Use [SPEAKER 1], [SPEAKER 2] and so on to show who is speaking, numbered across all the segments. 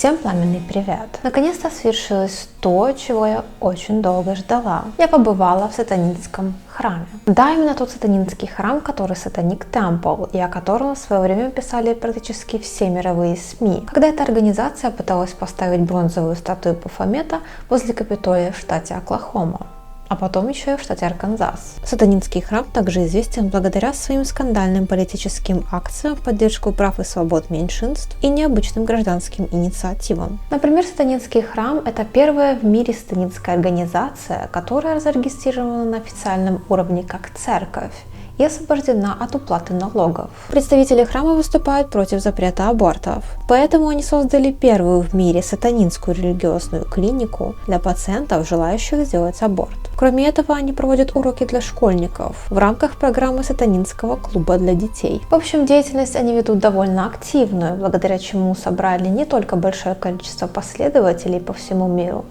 [SPEAKER 1] Всем пламенный привет! Наконец-то свершилось то, чего я очень долго ждала. Я побывала в сатанинском храме. Да, именно тот сатанинский храм, который Satanic Temple, и о котором в свое время писали практически все мировые СМИ, когда эта организация пыталась поставить бронзовую статую Бафомета возле Капитолия в штате Оклахома. А потом еще и в штате Арканзас. Сатанинский храм также известен благодаря своим скандальным политическим акциям в поддержку прав и свобод меньшинств и необычным гражданским инициативам. Например, Сатанинский храм – это первая в мире сатанинская организация, которая зарегистрирована на официальном уровне как церковь и освобождена от уплаты налогов. Представители храма выступают против запрета абортов, поэтому они создали первую в мире сатанинскую религиозную клинику для пациентов, желающих сделать аборт. Кроме этого, они проводят уроки для школьников в рамках программы сатанинского клуба для детей. В общем, деятельность они ведут довольно активную, благодаря чему собрали не только большое количество последователей по всему миру,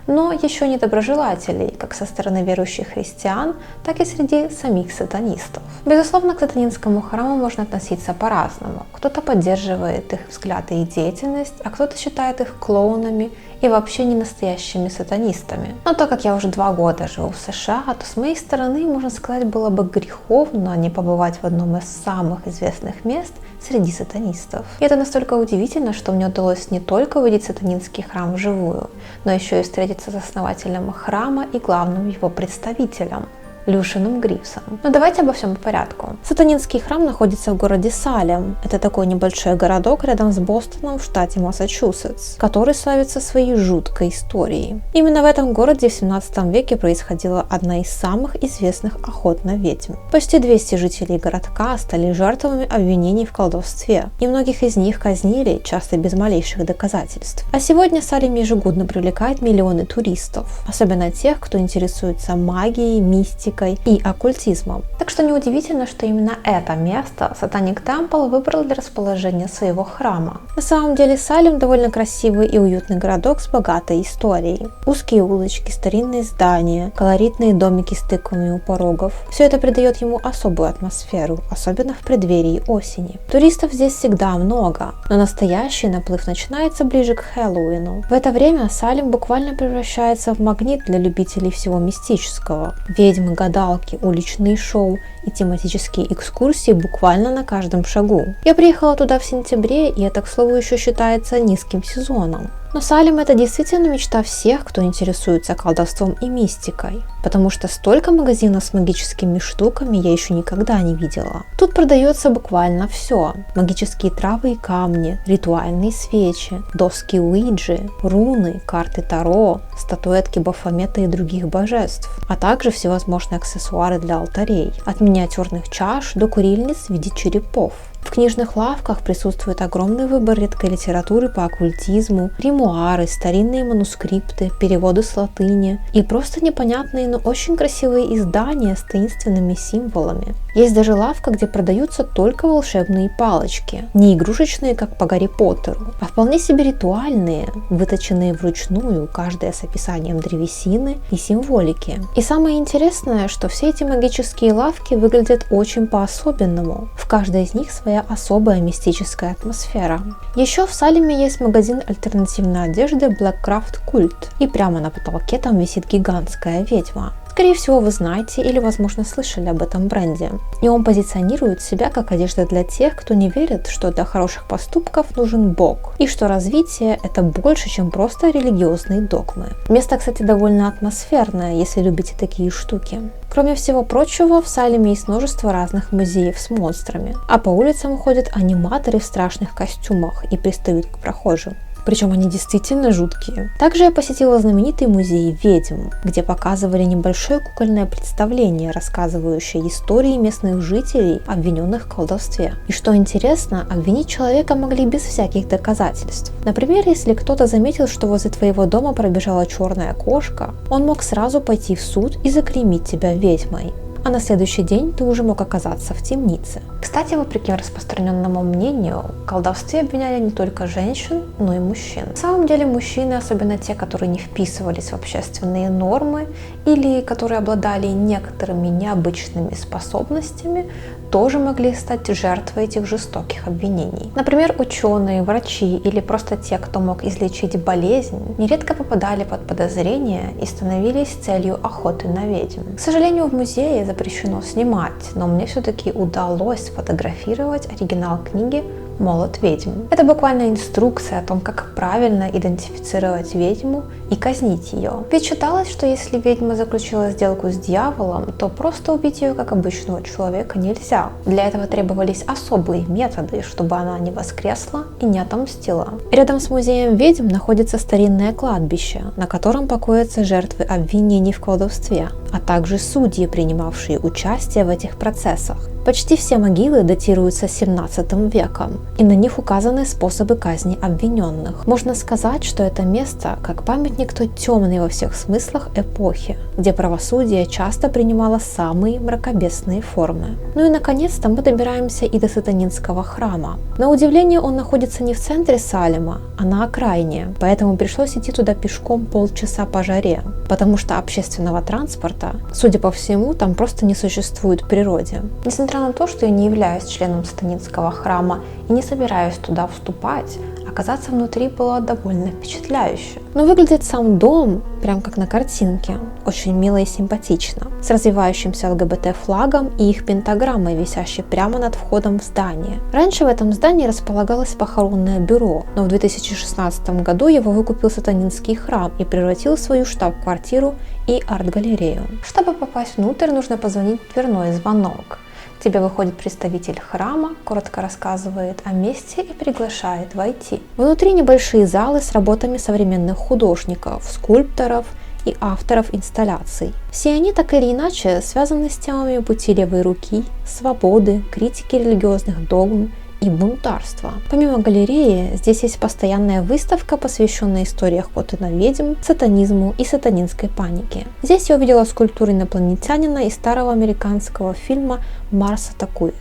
[SPEAKER 1] но еще недоброжелателей, как со стороны верующих христиан, так и среди самих сатанистов. Безусловно, к сатанинскому храму можно относиться по-разному. Кто-то поддерживает их взгляды и деятельность, а кто-то считает их клоунами и вообще не настоящими сатанистами. Но так как я уже 2 года живу в США, то с моей стороны, можно сказать, было бы греховно не побывать в одном из самых известных мест среди сатанистов. И это настолько удивительно, что мне удалось не только увидеть сатанинский храм вживую, но еще и встретиться с основателем храма и главным его представителем Люшианом Грифсом. Но давайте обо всем по порядку. Сатанинский храм находится в городе Салем. Это такой небольшой городок рядом с Бостоном в штате Массачусетс, который славится своей жуткой историей. Именно в этом городе в 17 веке происходила одна из самых известных охот на ведьм. Почти 200 жителей городка стали жертвами обвинений в колдовстве, и многих из них казнили, часто без малейших доказательств. А сегодня Салем ежегодно привлекает миллионы туристов, особенно тех, кто интересуется магией, мистикой и оккультизмом. Так что неудивительно, что именно это место Satanic Temple выбрал для расположения своего храма. На самом деле Салем довольно красивый и уютный городок с богатой историей. Узкие улочки, старинные здания, колоритные домики с тыквами у порогов. Все это придает ему особую атмосферу, особенно в преддверии осени. Туристов здесь всегда много, но настоящий наплыв начинается ближе к Хэллоуину. В это время Салем буквально превращается в магнит для любителей всего мистического. Ведьмы, гадалки, уличные шоу и тематические экскурсии буквально на каждом шагу. Я приехала туда в сентябре, и это, к слову, еще считается низким сезоном. Но Салем — это действительно мечта всех, кто интересуется колдовством и мистикой, потому что столько магазинов с магическими штуками я еще никогда не видела. Тут продается буквально все: магические травы и камни, ритуальные свечи, доски Уиджи, руны, карты Таро, статуэтки Бафомета и других божеств, а также всевозможные аксессуары для алтарей, от миниатюрных чаш до курильниц в виде черепов. В книжных лавках присутствует огромный выбор редкой литературы по оккультизму, гримуары, старинные манускрипты, переводы с латыни и просто непонятные, но очень красивые издания с таинственными символами. Есть даже лавка, где продаются только волшебные палочки, не игрушечные, как по Гарри Поттеру, а вполне себе ритуальные, выточенные вручную, каждая с описанием древесины и символики. И самое интересное, что все эти магические лавки выглядят очень по-особенному. В каждой из них своя особая мистическая атмосфера. Еще в Салеме есть магазин альтернативной одежды Blackcraft Cult, и прямо на потолке там висит гигантская ведьма. Скорее всего, вы знаете или, возможно, слышали об этом бренде. И он позиционирует себя как одежда для тех, кто не верит, что для хороших поступков нужен Бог, и что развитие – это больше, чем просто религиозные догмы. Место, кстати, довольно атмосферное, если любите такие штуки. Кроме всего прочего, в Салеме есть множество разных музеев с монстрами, а по улицам ходят аниматоры в страшных костюмах и пристают к прохожим. Причем они действительно жуткие. Также я посетила знаменитый музей ведьм, где показывали небольшое кукольное представление, рассказывающее истории местных жителей, обвиненных в колдовстве. И что интересно, обвинить человека могли без всяких доказательств. Например, если кто-то заметил, что возле твоего дома пробежала черная кошка, он мог сразу пойти в суд и заклеймить тебя ведьмой. А на следующий день ты уже мог оказаться в темнице. Кстати, вопреки распространенному мнению, в колдовстве обвиняли не только женщин, но и мужчин. На самом деле мужчины, особенно те, которые не вписывались в общественные нормы или которые обладали некоторыми необычными способностями, тоже могли стать жертвой этих жестоких обвинений. Например, ученые, врачи или просто те, кто мог излечить болезнь, нередко попадали под подозрение и становились целью охоты на ведьм. К сожалению, в музее запрещено снимать, но мне все-таки удалось сфотографировать оригинал книги «Молот ведьм». Это буквально инструкция о том, как правильно идентифицировать ведьму и казнить ее. Ведь считалось, что если ведьма заключила сделку с дьяволом, то просто убить ее, как обычного человека, нельзя. Для этого требовались особые методы, чтобы она не воскресла и не отомстила. Рядом с музеем ведьм находится старинное кладбище, на котором покоятся жертвы обвинений в колдовстве, а также судьи, принимавшие участие в этих процессах. Почти все могилы датируются 17 веком, и на них указаны способы казни обвиненных. Можно сказать, что это место как памятник той темной во всех смыслах эпохи, где правосудие часто принимало самые мракобесные формы. Ну и наконец-то мы добираемся и до сатанинского храма. На удивление, он находится не в центре Салема, а на окраине, поэтому пришлось идти туда пешком полчаса по жаре, потому что общественного транспорта, судя по всему, там просто не существует в природе. Несмотря на то, что я не являюсь членом сатанинского храма и не собираюсь туда вступать, оказаться внутри было довольно впечатляюще. Но выглядит сам дом прям как на картинке, очень мило и симпатично, с развивающимся ЛГБТ-флагом и их пентаграммой, висящей прямо над входом в здание. Раньше в этом здании располагалось похоронное бюро, но в 2016 году его выкупил сатанинский храм и превратил в свою штаб-квартиру и арт-галерею. Чтобы попасть внутрь, нужно позвонить в дверной звонок. К тебе выходит представитель храма, коротко рассказывает о месте и приглашает войти. Внутри небольшие залы с работами современных художников, скульпторов и авторов инсталляций. Все они так или иначе связаны с темами пути левой руки, свободы, критики религиозных догм и бунтарства. Помимо галереи, здесь есть постоянная выставка, посвященная истории охоты на ведьм, сатанизму и сатанинской панике. Здесь я увидела скульптуры инопланетянина из старого американского фильма «Марс атакует».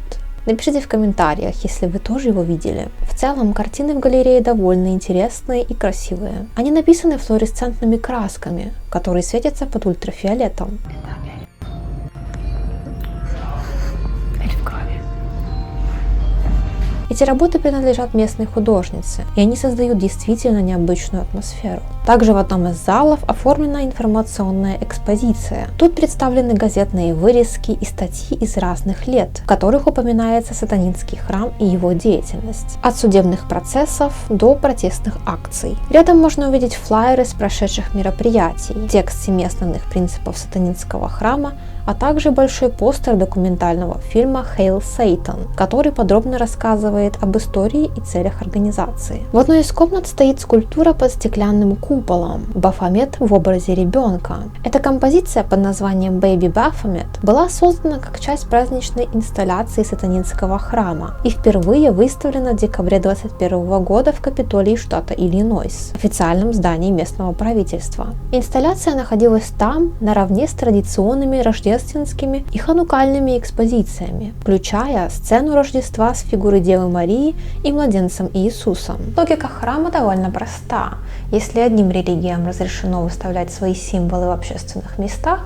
[SPEAKER 1] Напишите в комментариях, если вы тоже его видели. В целом, картины в галерее довольно интересные и красивые. Они написаны флуоресцентными красками, которые светятся под ультрафиолетом. Эти работы принадлежат местной художнице, и они создают действительно необычную атмосферу. Также в одном из залов оформлена информационная экспозиция. Тут представлены газетные вырезки и статьи из разных лет, в которых упоминается сатанинский храм и его деятельность. От судебных процессов до протестных акций. Рядом можно увидеть флаеры с прошедших мероприятий, текст 7 основных принципов сатанинского храма, а также большой постер документального фильма «Hail Satan», который подробно рассказывает об истории и целях организации. В одной из комнат стоит скульптура под стеклянным куполом «Бафомет в образе ребенка». Эта композиция под названием «Baby Baphomet» была создана как часть праздничной инсталляции сатанинского храма и впервые выставлена в декабре 2021 года в Капитолии штата Иллинойс, официальном здании местного правительства. Инсталляция находилась там наравне с традиционными рождественскими и ханукальными экспозициями, включая сцену Рождества с фигурой Девы Марии и младенцем Иисусом. Логика храма довольно проста. Если одним религиям разрешено выставлять свои символы в общественных местах,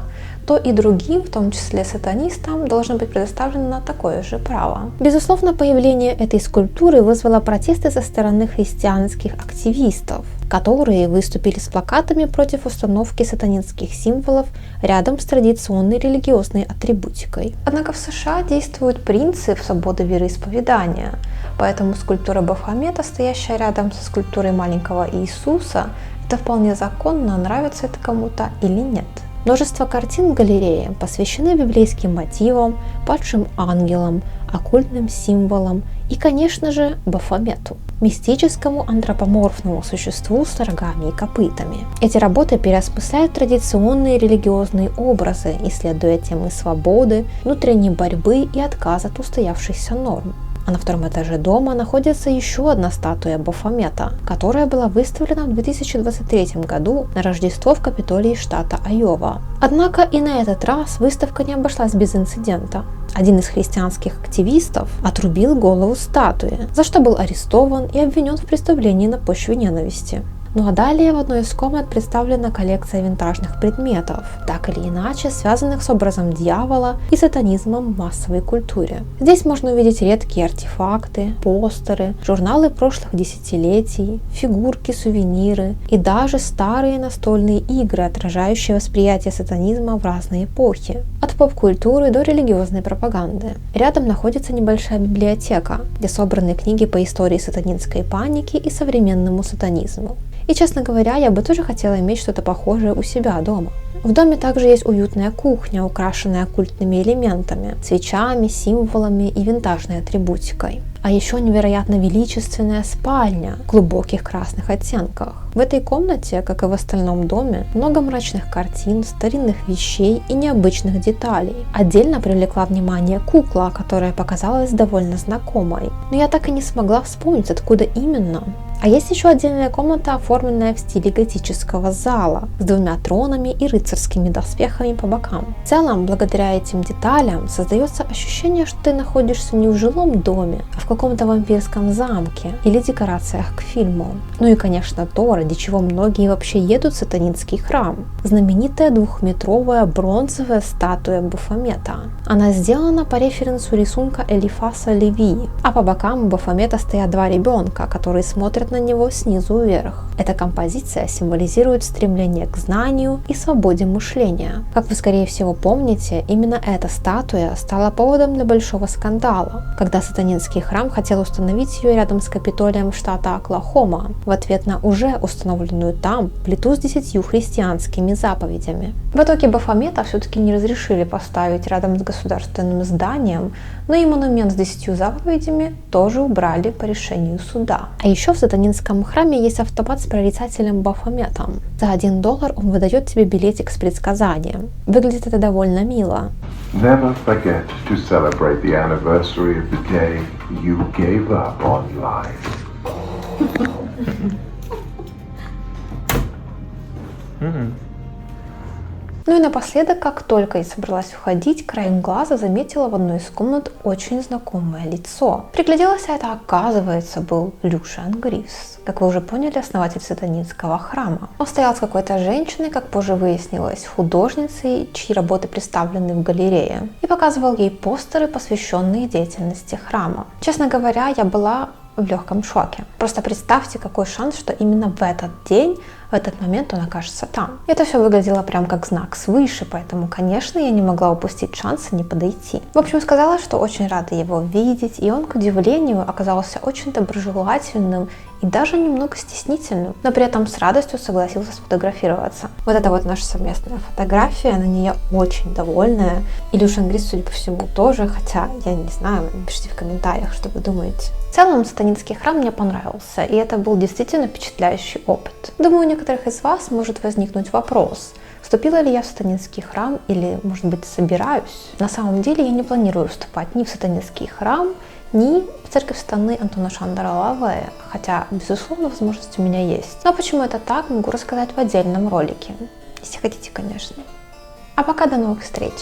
[SPEAKER 1] то и другим, в том числе сатанистам, должно быть предоставлено такое же право. Безусловно, появление этой скульптуры вызвало протесты со стороны христианских активистов, которые выступили с плакатами против установки сатанинских символов рядом с традиционной религиозной атрибутикой. Однако в США действует принцип свободы вероисповедания, поэтому скульптура Бафомета, стоящая рядом со скульптурой маленького Иисуса, это вполне законно, нравится это кому-то или нет. Множество картин в галерее посвящены библейским мотивам, падшим ангелам, оккультным символам и, конечно же, Бафомету, мистическому антропоморфному существу с рогами и копытами. Эти работы переосмысляют традиционные религиозные образы, исследуя темы свободы, внутренней борьбы и отказа от устоявшихся норм. А на втором этаже дома находится еще одна статуя Бафомета, которая была выставлена в 2023 году на Рождество в Капитолии штата Айова. Однако и на этот раз выставка не обошлась без инцидента. Один из христианских активистов отрубил голову статуи, за что был арестован и обвинен в преступлении на почве ненависти. Ну а далее в одной из комнат представлена коллекция винтажных предметов, так или иначе связанных с образом дьявола и сатанизмом в массовой культуре. Здесь можно увидеть редкие артефакты, постеры, журналы прошлых десятилетий, фигурки, сувениры и даже старые настольные игры, отражающие восприятие сатанизма в разные эпохи, от поп-культуры до религиозной пропаганды. Рядом находится небольшая библиотека, где собраны книги по истории сатанинской паники и современному сатанизму. И, честно говоря, я бы тоже хотела иметь что-то похожее у себя дома. В доме также есть уютная кухня, украшенная оккультными элементами, свечами, символами и винтажной атрибутикой. А еще невероятно величественная спальня в глубоких красных оттенках. В этой комнате, как и в остальном доме, много мрачных картин, старинных вещей и необычных деталей. Отдельно привлекла внимание кукла, которая показалась довольно знакомой, но я так и не смогла вспомнить, откуда именно. А есть еще отдельная комната, оформленная в стиле готического зала, с двумя тронами и рыцарскими доспехами по бокам. В целом, благодаря этим деталям, создается ощущение, что ты находишься не в жилом доме, а в каком-то вампирском замке или декорациях к фильму. Ну и, конечно, то, ради чего многие вообще едут в сатанинский храм. Знаменитая 2-метровая бронзовая статуя Бафомета. Она сделана по референсу рисунка Элифаса Леви, а по бокам у Бафомета стоят два ребенка, которые смотрят на него снизу вверх. Эта композиция символизирует стремление к знанию и свободе мышления. Как вы, скорее всего, помните, именно эта статуя стала поводом для большого скандала, когда сатанинский храм хотел установить ее рядом с Капитолием штата Оклахома в ответ на уже установленную там плиту с 10 христианскими заповедями. В итоге Бафомета все-таки не разрешили поставить рядом с государственным зданием, но и монумент с 10 заповедями тоже убрали по решению суда. А еще в сатанинском храме есть автомат с прорицателем Бафометом. За $1 он выдает тебе билетик с предсказанием. Выглядит это довольно мило.
[SPEAKER 2] Never forget to celebrate the anniversary of the day you gave up on life.
[SPEAKER 1] Ну и напоследок, как только я собралась уходить, краем глаза заметила в одной из комнат очень знакомое лицо. Пригляделась, а это, оказывается, был Люшиан Грифс, как вы уже поняли, основатель сатанинского храма. Он стоял с какой-то женщиной, как позже выяснилось, художницей, чьи работы представлены в галерее, и показывал ей постеры, посвященные деятельности храма. Честно говоря, я была в легком шоке. Просто представьте, какой шанс, что именно в этот день, в этот момент он окажется там. Это все выглядело прям как знак свыше, поэтому, конечно, я не могла упустить шанса не подойти. В общем, сказала, что очень рада его видеть, и он, к удивлению, оказался очень доброжелательным и даже немного стеснительным, но при этом с радостью согласился сфотографироваться. Вот это вот наша совместная фотография, на ней я очень довольная. И Люшиан Грифс, судя по всему, тоже, хотя я не знаю, напишите в комментариях, что вы думаете. В целом, сатанинский храм мне понравился, и это был действительно впечатляющий опыт. Думаю, у некоторых из вас может возникнуть вопрос: вступила ли я в сатанинский храм или, может быть, собираюсь? На самом деле я не планирую вступать ни в сатанинский храм, ни в церковь сатаны Антона Шандера Лавея, хотя, безусловно, возможность у меня есть. Но почему это так, могу рассказать в отдельном ролике, если хотите, конечно. А пока до новых встреч!